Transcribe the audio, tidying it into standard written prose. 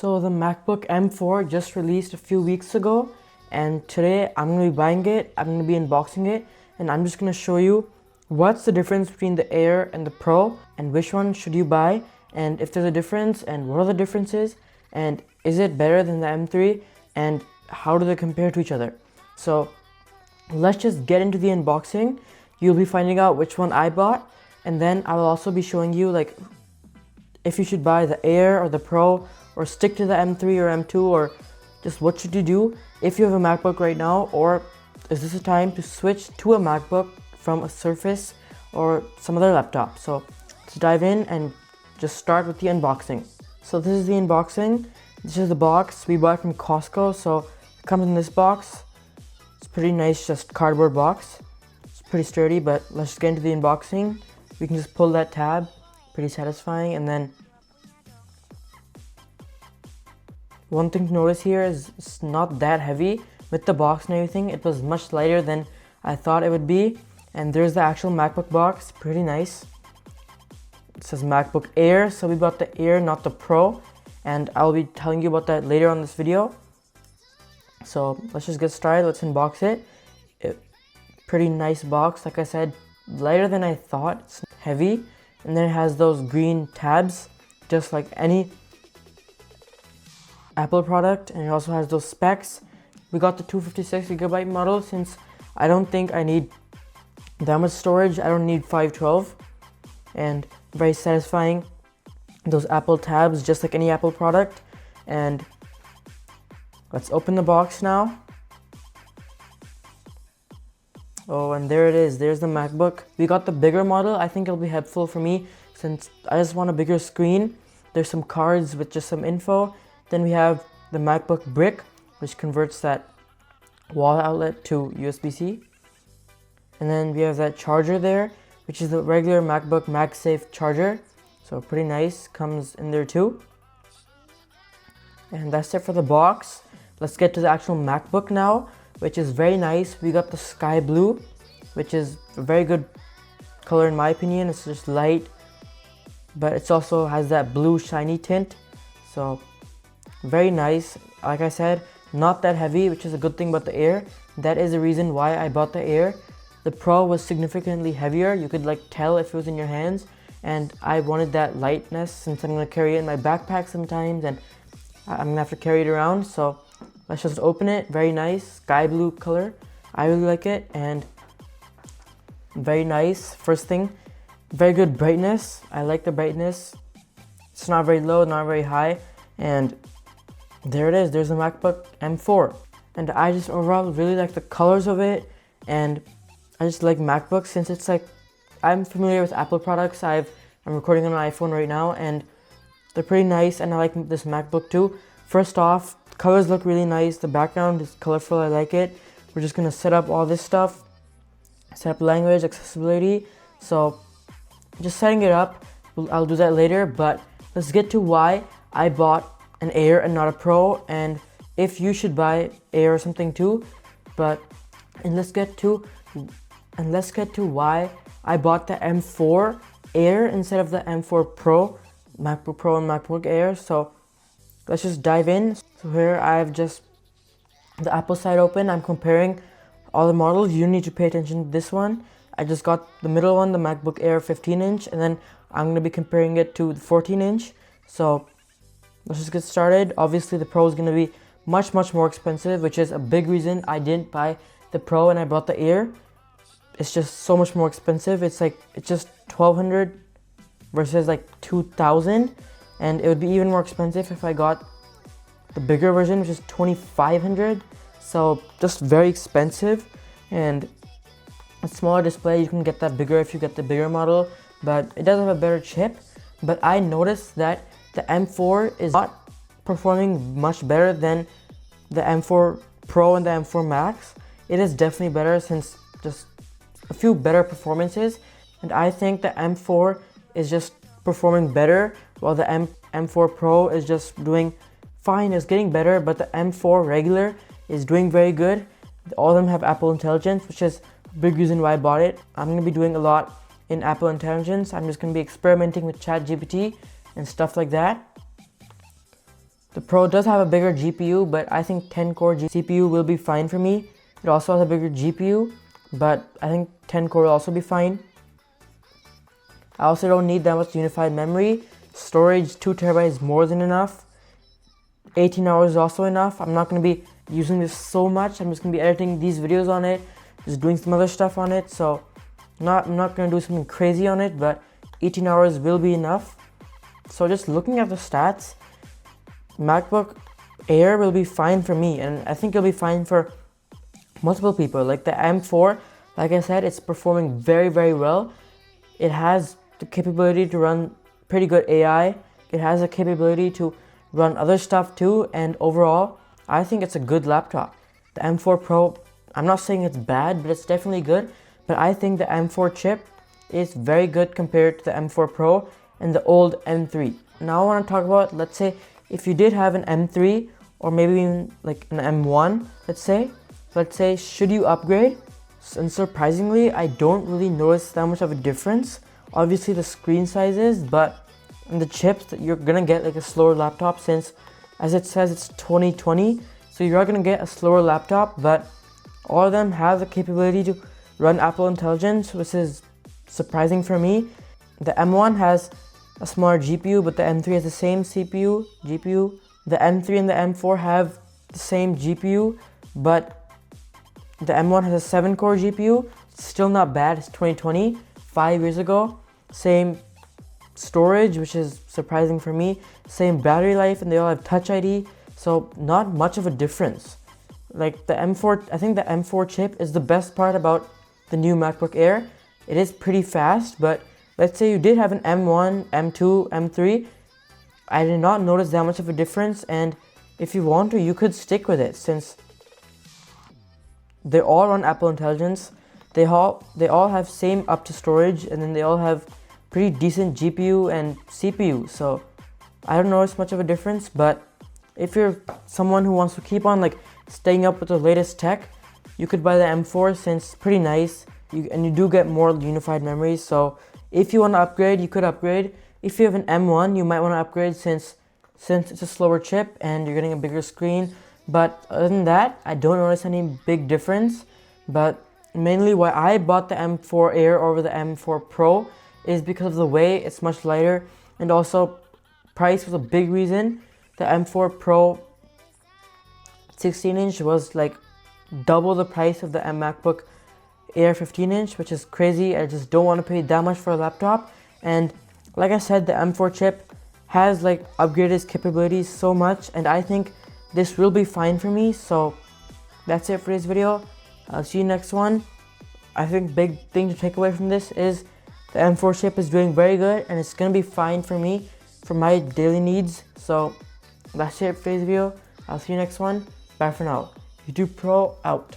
So the MacBook M4 just released a few weeks ago, and today I'm going to be buying it, I'm going to be unboxing it, and I'm just going to show you what's the difference between the Air and the Pro, and which one should you buy, and if there's a difference, and what are the differences, and is it better than the M3, and how do they compare to each other. So let's just get into the unboxing. You'll be finding out which one I bought, and then I will also be showing you like if you should buy the Air or the Pro, or stick to the M3 or M2, or just what should you do if you have a MacBook right now, or is this a time to switch to a MacBook from a Surface or some other laptop. So let's dive in and just start with the unboxing. So this is the unboxing. This is the box we bought from Costco. So it comes in this box. It's pretty nice, just cardboard box. It's pretty sturdy, but let's just get into the unboxing. We can just pull that tab, pretty satisfying. And then one thing to notice here is it's not that heavy. With the box and everything, it was much lighter than I thought it would be. And there's the actual MacBook box, pretty nice. It says MacBook Air, so we bought the Air, not the Pro. And I'll be telling you about that later on this video. So let's just get started, let's unbox it. Pretty nice box, like I said, lighter than I thought, it's heavy. And then it has those green tabs, just like any Apple product, and it also has those specs. We got the 256GB model since I don't think I need that much storage. I don't need 512, and very satisfying. Those Apple tabs, just like any Apple product. And let's open the box now. Oh, and there it is. There's the MacBook. We got the bigger model. I think it'll be helpful for me since I just want a bigger screen. There's some cards with just some info. Then we have the MacBook Brick, which converts that wall outlet to USB-C. And then we have that charger there, which is the regular MacBook MagSafe charger. So pretty nice, comes in there too. And that's it for the box. Let's get to the actual MacBook now, which is very nice. We got the sky blue, which is a very good color in my opinion. It's just light, but it also has that blue shiny tint. So very nice. Like I said, not that heavy, which is a good thing about the Air. That is the reason why I bought the Air. The Pro was significantly heavier. You could like tell if it was in your hands, and I wanted that lightness since I'm gonna carry it in my backpack sometimes, and I'm gonna have to carry it around. So let's just open it. Very nice, sky blue color. I really like it, and very nice. First thing, very good brightness. I like the brightness. It's not very low, not very high, and there it is. There's the MacBook M4, and I just overall really like the colors of it, and I just like MacBooks since it's like I'm familiar with Apple products. I'm recording on an iPhone right now, and they're pretty nice, and I like this MacBook too. First off, the colors look really nice. The background is colorful. I like it. We're just gonna set up all this stuff, set up language, accessibility. So just setting it up, I'll do that later, but let's get to why I bought an Air and not a Pro, and if you should buy Air or something too. And let's get to why I bought the M4 Air instead of the M4 Pro, MacBook Pro and MacBook Air. So let's just dive in. So here I have just the Apple side open. I'm comparing all the models. You need to pay attention to this one. I just got the middle one, the MacBook Air 15-inch, and then I'm going to be comparing it to the 14-inch. So let's just get started. Obviously the Pro is going to be much more expensive, which is a big reason I didn't buy the Pro and I bought the Air. It's just so much more expensive. It's just $1,200 versus like $2,000, and it would be even more expensive if I got the bigger version, which is $2,500. So just very expensive, and a smaller display, you can get that bigger if you get the bigger model, but it does have a better chip. But I noticed that the M4 is not performing much better than the M4 Pro and the M4 Max. It is definitely better since just a few better performances, and I think the M4 is just performing better, while the M4 Pro is just doing fine. It's getting better, but the M4 regular is doing very good. All of them have Apple Intelligence, which is a big reason why I bought it. I'm going to be doing a lot in Apple Intelligence. I'm just going to be experimenting with ChatGPT and stuff like that. The Pro does have a bigger GPU, but I think 10 core CPU will be fine for me. It also has a bigger GPU, but I think 10 core will also be fine. I also don't need that much unified memory. Storage, 2 TB is more than enough. 18 hours is also enough. I'm not going to be using this so much. I'm just going to be editing these videos on it, just doing some other stuff on it. So I'm not going to do something crazy on it, but 18 hours will be enough. So just looking at the stats, MacBook Air will be fine for me, and I think it'll be fine for multiple people. Like the M4, like I said, it's performing very, very well. It has the capability to run pretty good AI. It has the capability to run other stuff too, and overall, I think it's a good laptop. The M4 Pro, I'm not saying it's bad, but it's definitely good. But I think the M4 chip is very good compared to the M4 Pro and the old M3. Now I want to talk about, let's say, if you did have an M3 or maybe even like an M1, let's say, should you upgrade? And surprisingly, I don't really notice that much of a difference. Obviously the screen sizes, but in the chips, that you're gonna get like a slower laptop, since as it says it's 2020, so you are gonna get a slower laptop, but all of them have the capability to run Apple Intelligence, which is surprising for me. The M1 has a smaller GPU, but the M3 has the same GPU. The M3 and the M4 have the same GPU, but the M1 has a 7-core GPU. It's still not bad. It's 2020, 5 years ago. Same storage, which is surprising for me. Same battery life, and they all have Touch ID. So not much of a difference. Like the M4, I think the M4 chip is the best part about the new MacBook Air. It is pretty fast, but let's say you did have an M1, M2, M3. I did not notice that much of a difference, and if you want to, you could stick with it, since they all run Apple Intelligence. They all have same up to storage, and then they all have pretty decent GPU and CPU. So I don't notice much of a difference, but if you're someone who wants to keep on like staying up with the latest tech, you could buy the M4, since it's pretty nice. And you do get more unified memory. So if you want to upgrade, you could upgrade. If you have an M1, you might want to upgrade since it's a slower chip and you're getting a bigger screen. But other than that, I don't notice any big difference. But mainly why I bought the M4 Air over the M4 Pro is because of the way it's much lighter, and also price was a big reason. The M4 Pro 16-inch was like double the price of the MacBook Air 15-inch, which is crazy. I just don't want to pay that much for a laptop. And like I said, the M4 chip has like upgraded its capabilities so much, and I think this will be fine for me. So that's it for this video. I'll see you next one. I think big thing to take away from this is the M4 chip is doing very good, and it's gonna be fine for me for my daily needs. So that's it for today's video. I'll see you next one. Bye for now. YouTube Pro out.